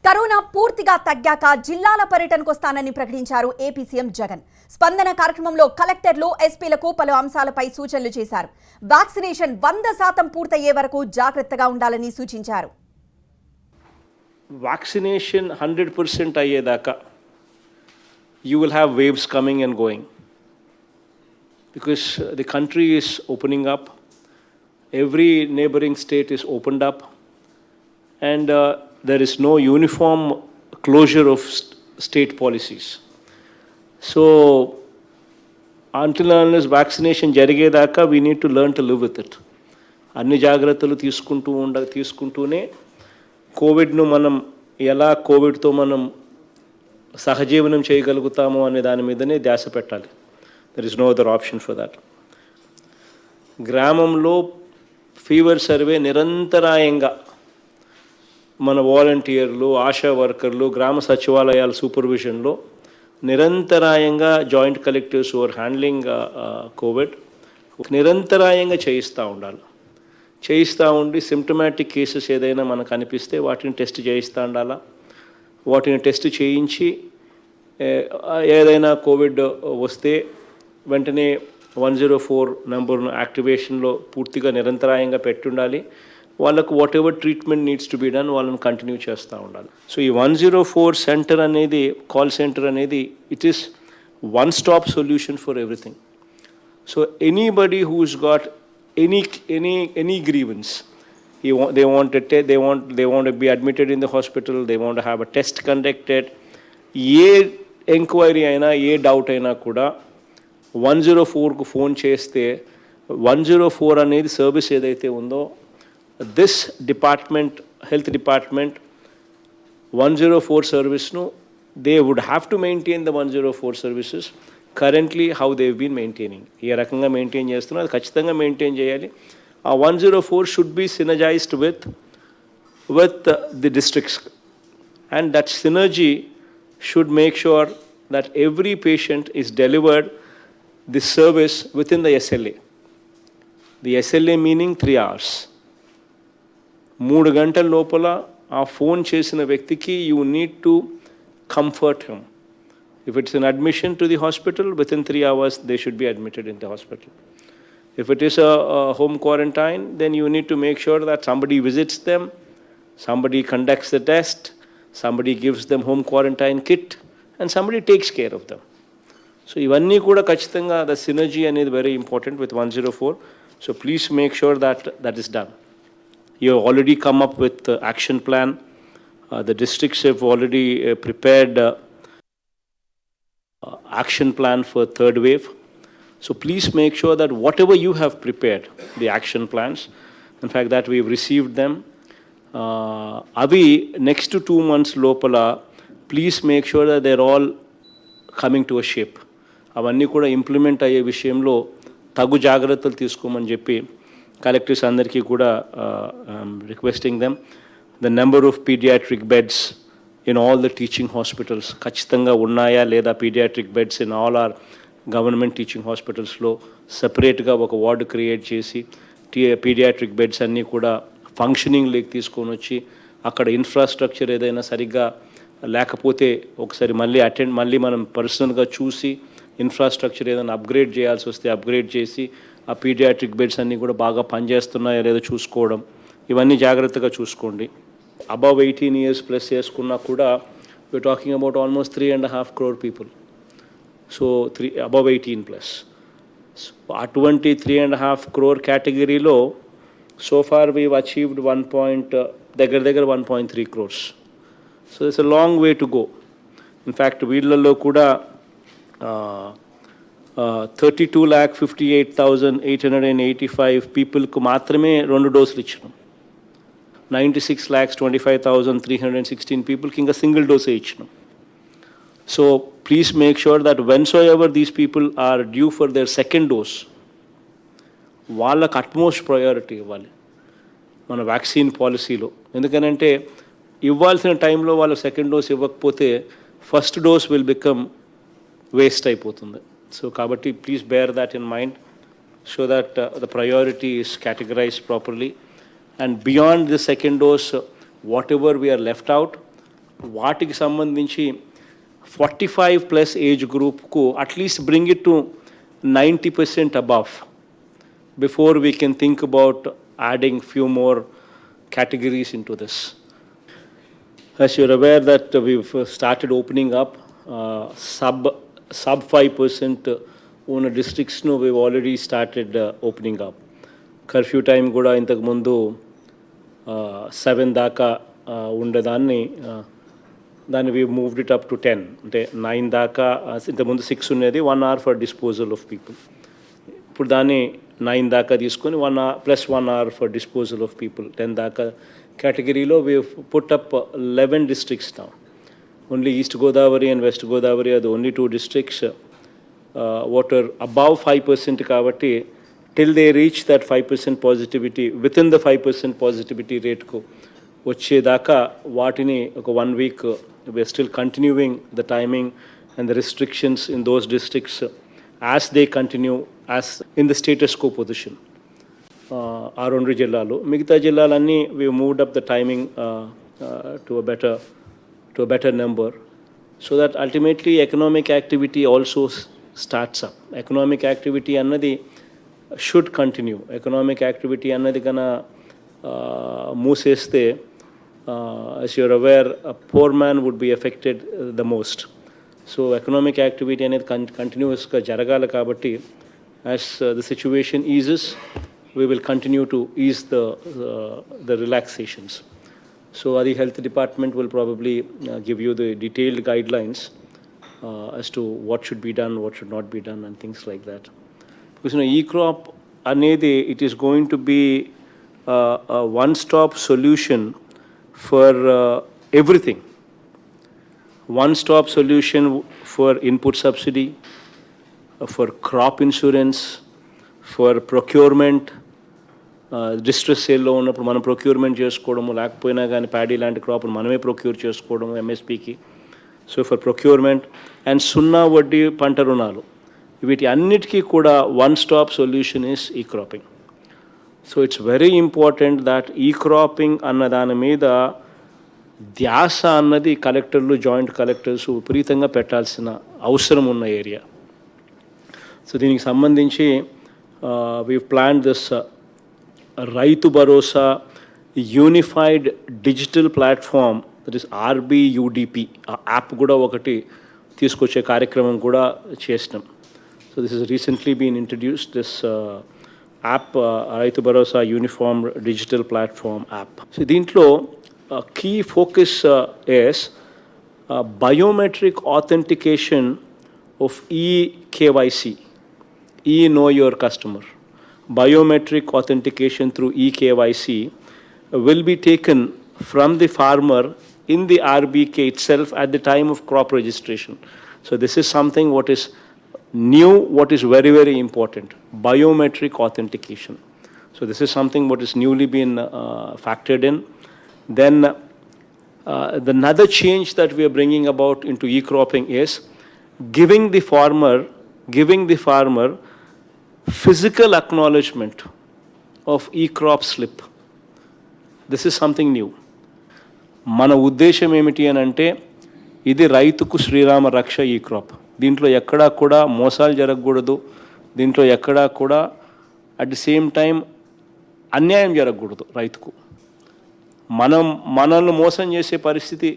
Corona పూర్తిగా తగ్గాక జిల్లాల పర్యటనకు వస్తానని ప్రకటించారు ఏపీ సీఎం జగన్. స్పందన కార్యక్రమంలో కలెక్టర్లు, ఎస్పీలకు పలు అంశాలపై సూచనలు చేశారు. వ్యాక్సినేషన్ 100% పూర్తయ్యే వరకు జాగ్రత్తగా ఉండాలని సూచించారు. Vaccination 100% అయ్యేదాకా you will have waves coming and going because the country is opening up. Every neighboring state is opened up and there is no uniform closure of state policies. So until and unless vaccination జరిగేదాకా we need to learn to live with it. అన్ని జాగ్రత్తలు తీసుకుంటూనే కోవిడ్ను మనం ఎలా కోవిడ్తో మనం సహజీవనం చేయగలుగుతామో అనే దాని మీదనే ధ్యాస పెట్టాలి. There is no other option for that. గ్రామంలో ఫీవర్ సర్వే నిరంతరాయంగా మన వాలంటీర్లు, ఆశా వర్కర్లు, గ్రామ సచివాలయాల సూపర్విజన్లో నిరంతరాయంగా joint collectors are handling covid నిరంతరాయంగా చేయిస్తూ ఉండి సిమ్టమాటిక్ కేసెస్ ఏదైనా మనకు అనిపిస్తే వాటిని టెస్ట్ చేయిస్తూ ఉండాలా. వాటిని టెస్ట్ చేయించి ఏదైనా కోవిడ్ వస్తే వెంటనే 104 నెంబర్ను యాక్టివేషన్లో పూర్తిగా నిరంతరాయంగా పెట్టుండాలి. వాళ్ళకు whatever treatment needs to be done వాళ్ళని కంటిన్యూ చేస్తూ ఉండాలి. సో ఈ 104 సెంటర్ అనేది, కాల్ సెంటర్ అనేది, it is one stop solution for everything. So anybody who's got any grievance, they want to be admitted in the hospital, they want to have a test conducted, A enquiry అయినా ఏ doubt అయినా కూడా 104కు phone చేస్తే 104 అనేది service ఏదైతే ఉందో this department, health department 104 సర్వీస్ను they would have to maintain the 104 services currently how they've been maintaining. ఏ రకంగా మెయింటైన్ చేస్తున్నారు అది ఖచ్చితంగా మెయింటైన్ చేయాలి. ఆ 104 should be synergized with the districts and that synergy should make sure that every patient is delivered the service within the SLA. The SLA meaning 3 hours. 3 గంటల లోపల ఆ ఫోన్ చేసిన వ్యక్తికి you need to comfort him. If it's an admission to the hospital, within 3 hours they should be admitted in the hospital. If it is a home quarantine, then you need to make sure that somebody visits them, somebody conducts the test, somebody gives them home quarantine kit, and somebody takes care of them. So ivanni kuda kachithanga the synergy anedi very important with 104. So please make sure that that is done. You have already come up with the action plan. The districts have already prepared action plan for third wave. So please make sure that whatever you have prepared, the action plans, in fact that we have received them, avi next to 2 months lopala, please make sure that they're all coming to a shape. Avanni kuda implement ayye vishayamlo tagu jagrattalu teeskomani cheppi collectors andariki kuda requesting them. The number of pediatric beds in all the teaching hospitals ఖచ్చితంగా ఉన్నాయా లేదా, paediatric beds in all our government teaching హాస్పిటల్స్లో సపరేట్గా ఒక ward create చేసి paediatric beds అన్నీ కూడా functioning lake తీసుకొని వచ్చి అక్కడ ఇన్ఫ్రాస్ట్రక్చర్ ఏదైనా సరిగ్గా లేకపోతే ఒకసారి మళ్ళీ మనం పర్సనల్గా చూసి ఇన్ఫ్రాస్ట్రక్చర్ ఏదైనా అప్గ్రేడ్ చేయాల్సి వస్తే అప్గ్రేడ్ చేసి ఆ పీడియాట్రిక్ బెడ్స్ అన్నీ కూడా బాగా పనిచేస్తున్నాయా లేదో చూసుకోవడం, ఇవన్నీ జాగ్రత్తగా చూసుకోండి. Above 18 years plus చేసుకున్నా కూడా we're talking about almost 3.5 crore people. So above 18 plus. So అటువంటి 3.5 crore కేటగిరీలో so far we've achieved 1.3 crores. So it's a long way to go. In fact వీళ్ళల్లో కూడా 32,58,885 పీపుల్కు మాత్రమే 2 డోసులు ఇచ్చినాం. 96,25,316 peopleకి ఇంకా సింగిల్ డోసే ఇచ్చినాం. So please make sure that whensoever these people are due for their second dose వాళ్ళకు అట్మోస్ట్ ప్రయారిటీ ఇవ్వాలి మన వ్యాక్సిన్ పాలసీలో. ఎందుకనంటే ఇవ్వాల్సిన టైంలో వాళ్ళ సెకండ్ డోస్ ఇవ్వకపోతే first dose will become waste అయిపోతుంది. సో కాబట్టి please bear that in mind so that the priority is categorized properly. And beyond the second dose, whatever we are left out, వాటికి సంబంధించి 45+ ఏజ్ గ్రూప్కు at least bring it to 90% above before we can think about adding few more categories into this. As you're aware that we've started opening up sub 5% ఉన్న districts we've already started opening up. Curfew time కూడా ఇంతకు ముందు 7 దాకా ఉండేదాన్ని దాన్ని we moved it up to 10, అంటే 9 దాకా. ఇంతకుముందు 6 ఉండేది, 1 hour for disposal of people. ఇప్పుడు దాన్ని 9 దాకా తీసుకొని 1 hour plus 1 hour for disposal of people. 10 దాకా కేటగిరీలో we have put up 11 districts now. Only East Godavari and West Godavari are the only 2 districts what are above 5% కాబట్టి till they reach that 5% positivity, within the 5% positivity rate కు వచ్చేదాకా వాటిని ఒక 1 week we are still continuing the timing and the restrictions in those districts as they continue as in the status quo position. ఆ 2 జిల్లాలు, మిగతా జిల్లాలన్నీ we moved up the timing to a better number so that ultimately economic activity also starts up. Economic activity అన్నది should continue. Economic activity అన్నది కన్నా మూసేస్తే as you're aware, a poor man would be affected the most. So economic activity అనేది continuousగా జరగాలి కాబట్టి as the situation eases, we will continue to ease the relaxations. So the health department will probably give you the detailed guidelines as to what should be done, what should not be done, and things like that. Because e-crop anedi, it is going to be a one-stop solution for everything. One-stop solution for input subsidy, for crop insurance, for procurement. Distress సేల్లో ఉన్నప్పుడు మనం procurement చేసుకోవడము, లేకపోయినా కానీ paddy లాంటి crop మనమే procure చేసుకోవడము ఎంఎస్పికి. So for procurement and 0 వడ్డీ పంట రుణాలు, వీటి అన్నిటికీ కూడా వన్ స్టాప్ సొల్యూషన్ ఈస్ ఈ cropping. So it's very important that ఈ క్రాపింగ్ అన్న దాని మీద ధ్యాస అన్నది కలెక్టర్లు, జాయింట్ కలెక్టర్స్ విపరీతంగా పెట్టాల్సిన అవసరం ఉన్న ఏరియా. సో దీనికి సంబంధించి we plan this Rythu Bharosa unified digital platform, that is RBUDP. ఆ యాప్ కూడా ఒకటి తీసుకొచ్చే కార్యక్రమం కూడా చేసినాం. So this is recently been introduced, this app Rythu Bharosa uniform digital platform app. So దీంట్లో key focus is biometric authentication of eKYC, Know Your Customer. Biometric authentication through eKYC will be taken from the farmer in the RBK itself at the time of crop registration. So this is something what is new, what is very, very important, biometric authentication. So this is something what is newly been factored in. Then the another change that we are bringing about into e-cropping is giving the farmer physical acknowledgement of e-crop slip. This is something new. మన ఉద్దేశం ఏమిటి అని అంటే ఇది రైతుకు శ్రీరామ రక్ష ఈ crop. దీంట్లో ఎక్కడా కూడా మోసాలు జరగకూడదు, దీంట్లో ఎక్కడా కూడా అట్ ది సేమ్ టైం అన్యాయం జరగకూడదు రైతుకు. మనల్ని మోసం చేసే పరిస్థితి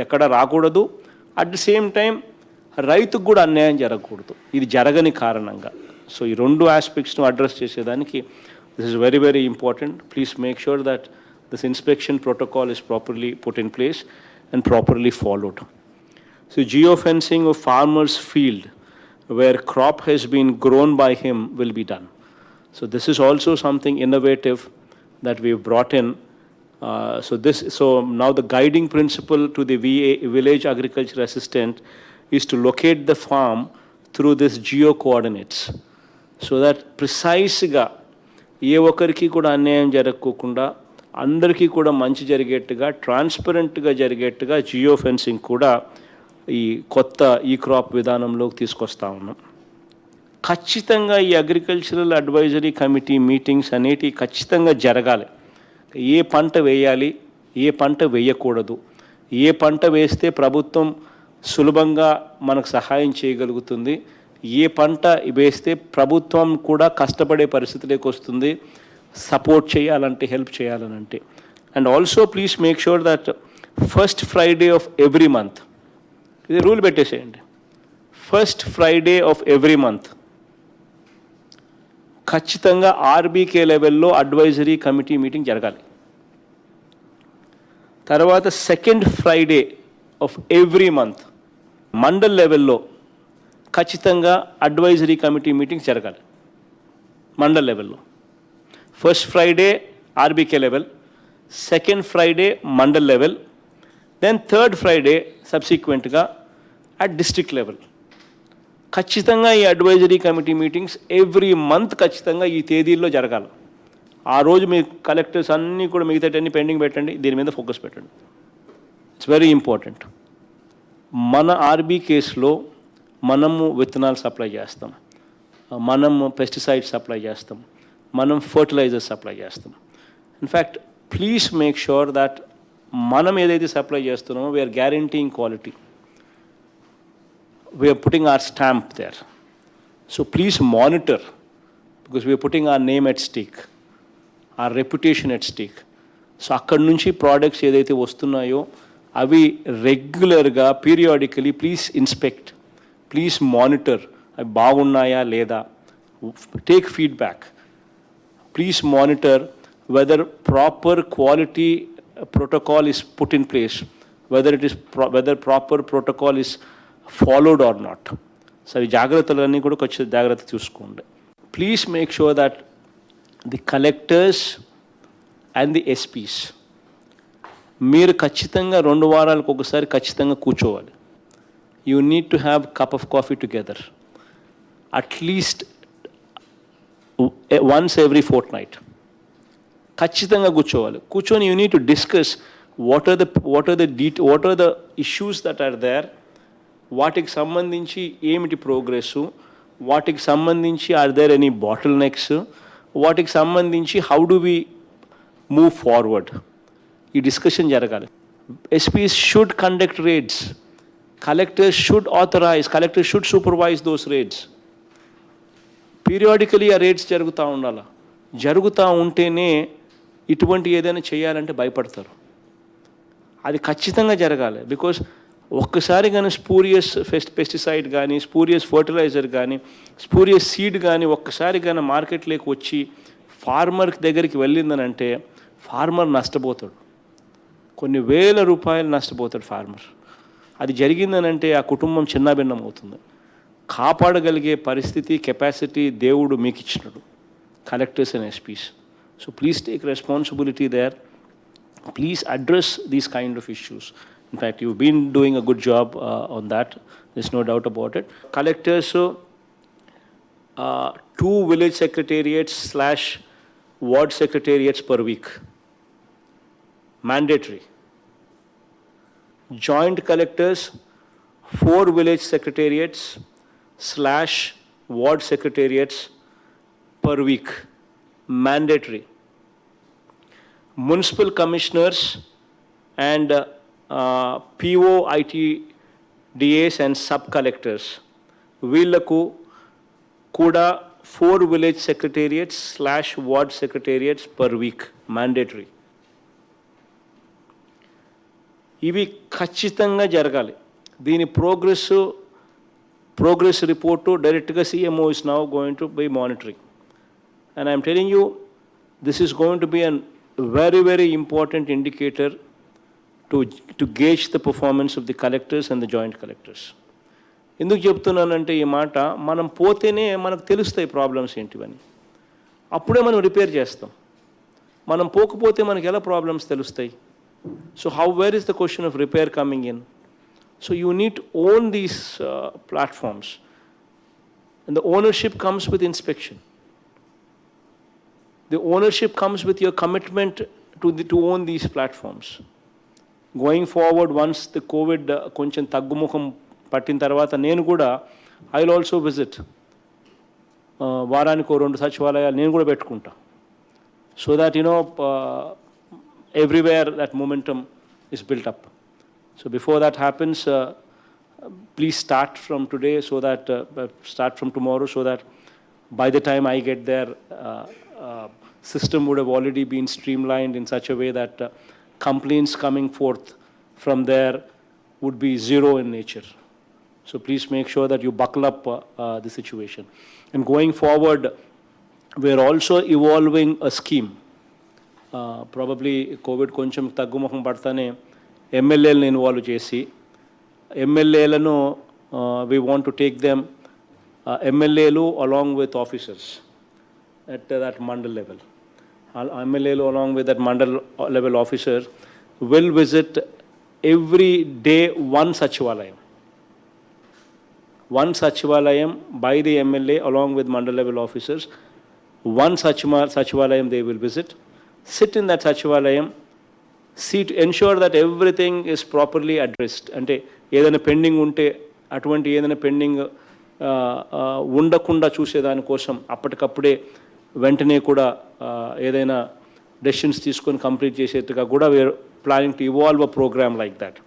ఎక్కడ రాకూడదు, అట్ ది సేమ్ టైం రైతుకు కూడా అన్యాయం జరగకూడదు, ఇది జరగని కారణంగా. సో ఈ 2 ఆస్పెక్ట్స్ను అడ్రస్ చేసేదానికి this is very, very important. Please make sure that this inspection protocol is properly put in place and properly followed. So geofencing of farmer's field where crop has been grown by him will be done. So this is also something innovative that we've brought in. So now the guiding principle to the village agriculture assistant is to locate the farm through this geo coordinates, so that precisely ఏ ఒక్కరికి కూడా అన్యాయం జరగకుండా అందరికీ కూడా మంచి జరిగేట్టుగా ట్రాన్స్పరెంట్గా జరిగేట్టుగా geo fencing కూడా ఈ కొత్త ఈ క్రాప్ విధానంలోకి తీసుకొస్తా ఉన్నాం. ఖచ్చితంగా ఈ అగ్రికల్చరల్ అడ్వైజరీ కమిటీ మీటింగ్స్ అనేటివి ఖచ్చితంగా జరగాలి. ఏ పంట వేయాలి, ఏ పంట వేయకూడదు, ఏ పంట వేస్తే ప్రభుత్వం సులభంగా మనకు సహాయం చేయగలుగుతుంది, ఏ పంట వేస్తే ప్రభుత్వం కూడా కష్టపడే పరిస్థితిలోకి వస్తుంది, సపోర్ట్ చేయాలంటే, హెల్ప్ చేయాలనంటే. And also please make sure that first Friday of every month, ఇది రూల్ పెట్టేసేయండి, first Friday of every month ఖచ్చితంగా ఆర్బీకే లెవెల్లో అడ్వైజరీ కమిటీ మీటింగ్ జరగాలి. తర్వాత second Friday of every month mandal లెవెల్లో ఖచ్చితంగా అడ్వైజరీ కమిటీ మీటింగ్ జరగాలి. మండల్ లెవెల్లో first Friday RBK level, second Friday mandal level, then third Friday సబ్సిక్వెంట్గా అట్ డిస్ట్రిక్ట్ లెవెల్. ఖచ్చితంగా ఈ advisory committee meetings every month ఖచ్చితంగా ఈ తేదీల్లో జరగాలి. ఆ రోజు మీ కలెక్టర్స్ అన్నీ కూడా మిగతాటన్నీ పెండింగ్ పెట్టండి, దీని మీద ఫోకస్ పెట్టండి. It's very important. మన ఆర్బీ కేసులో మనము విత్తనాలు సప్లై చేస్తాం, మనము పెస్టిసైడ్స్ సప్లై చేస్తాం, మనం ఫర్టిలైజర్స్ సప్లై చేస్తాం. In fact please make sure that మనం ఏదైతే సప్లై చేస్తున్నామో we are guaranteeing quality. We are putting our stamp there. So please monitor, because we are putting our name at stake, our reputation at stake. So akkad nunchi products edaithe vastunayo avi regular ga periodically please inspect, please monitor, avi baagunnaya leda, take feedback. Please monitor whether proper quality protocol is put in place, whether proper protocol is followed or not. So ఈ జాగ్రత్తలన్నీ కూడా కొంచెం జాగ్రత్త చూసుకోండి. Please make sure that the collectors and the SPs మీరు ఖచ్చితంగా 2 వారాలకు ఒకసారి ఖచ్చితంగా కూర్చోవాలి. You need to have cup of coffee together at least once every fortnight. ఖచ్చితంగా కూర్చొని you need to discuss what are the issues that are there, వాటికి సంబంధించి ఏమిటి ప్రోగ్రెస్సు, వాటికి సంబంధించి are there any bottlenecks, వాటికి సంబంధించి how do we move forward, ఈ డిస్కషన్ జరగాలి. SPs should conduct రేడ్స్, collectors should authorize, collectors should supervise those raids. Periodically ఆ రేడ్స్ జరుగుతూ ఉంటేనే ఇటువంటి ఏదైనా చేయాలంటే భయపడతారు. అది ఖచ్చితంగా జరగాలి. బికాస్ ఒక్కసారి కానీ స్పూరియస్ పెస్టిసైడ్ కానీ, స్పూరియస్ ఫర్టిలైజర్ కానీ, స్పూరియస్ సీడ్ కానీ ఒక్కసారి కానీ మార్కెట్లోకి వచ్చి ఫార్మర్ దగ్గరికి వెళ్ళిందనంటే ఫార్మర్ నష్టపోతాడు, కొన్ని వేల రూపాయలు నష్టపోతాడు ఫార్మర్. అది జరిగిందనంటే ఆ కుటుంబం చిన్నాభిన్నం అవుతుంది. కాపాడగలిగే పరిస్థితి, కెపాసిటీ దేవుడు మీకు ఇచ్చినాడు, collectors and SPs. So please take responsibility there. Please address these kind of issues. In fact, you've been doing a good job on that. There's no doubt about it. Collectors, 2 village secretariats / ward secretariats per week. Mandatory. Joint collectors, 4 village secretariats / ward secretariats per week. Mandatory. Municipal commissioners and PO, ITDAs and sub-collectors, వీళ్ళకు కూడా 4 village secretariats / ward secretariats per week, mandatory. ఇవి ఖచ్చితంగా జరగాలి. దీని progress report డైరెక్ట్గా CMO is now going to be monitoring. And I'm telling you, this is going to be a very, very important indicator to gauge the performance of the collectors and the joint collectors. ఎందుకు చెప్తున్నానంటే ఈ మాట, మనం పోతేనే మనకు తెలుస్తాయి problems ఏంటివని, అప్పుడే మనం రిపేర్ చేస్తాం. మనం పోకపోతే మనకి ఎలా ప్రాబ్లమ్స్ తెలుస్తాయి? So where is the question of repair coming in? So you need to own these platforms, and the ownership comes with inspection. The ownership comes with your commitment to own these platforms. Going forward, once the COVID koncham taggumukham pattin tarvata nenu kuda I will also visit varaniko 2 సచివాలయాలు నేను కూడా పెట్టుకుంటా, so that everywhere that momentum is built up. So before that happens, please start from today so that, start from tomorrow so that by the time I get there, system would have already been streamlined in such a way that complaints coming forth from there would be zero in nature. So please make sure that you buckle up the situation. And going forward, we're also evolving a scheme. Probably COVID కొంచెం తగ్గుముఖం పడతానే ఎమ్మెల్యేలను involve చేసి ఎమ్మెల్యేలను we want to take them ఎమ్మెల్యేలు along with officers at that mandal level. MLAలు along with that mandal level officer will visit every day one Sachivalayam. One Sachivalayam by the MLA along with mandal level officers. One Sachivalayam they will visit. Sit in that Sachivalayam. See to ensure that everything is properly addressed. అంటే ఏదైనా pending ఉంటే అటువంటి ఏదైనా pending ఉండకుండా చూసేదానికోసం అప్పటికప్పుడే వెంటనే కూడా ఏదైనా డెసిషన్స్ తీసుకొని కంప్లీట్ చేసేట్టుగా కూడా we are planning to evolve a programme like that.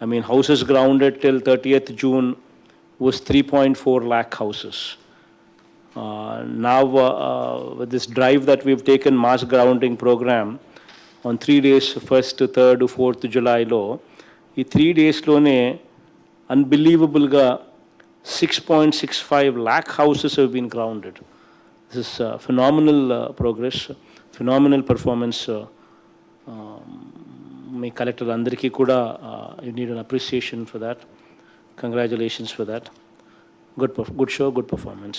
I mean, houses grounded till 30th June was 3.4 lakh houses. Now, with this drive that we've taken, mass grounding program, on 3 days, 1st, 3rd, 4th July లో ఈ 3 daysలోనే unbelievableగా 6.65 lakh houses have been grounded. This is phenomenal progress, phenomenal performance. Me collector అందరికీ కూడా you need an appreciation for that. Congratulations for that. Good show, good performance.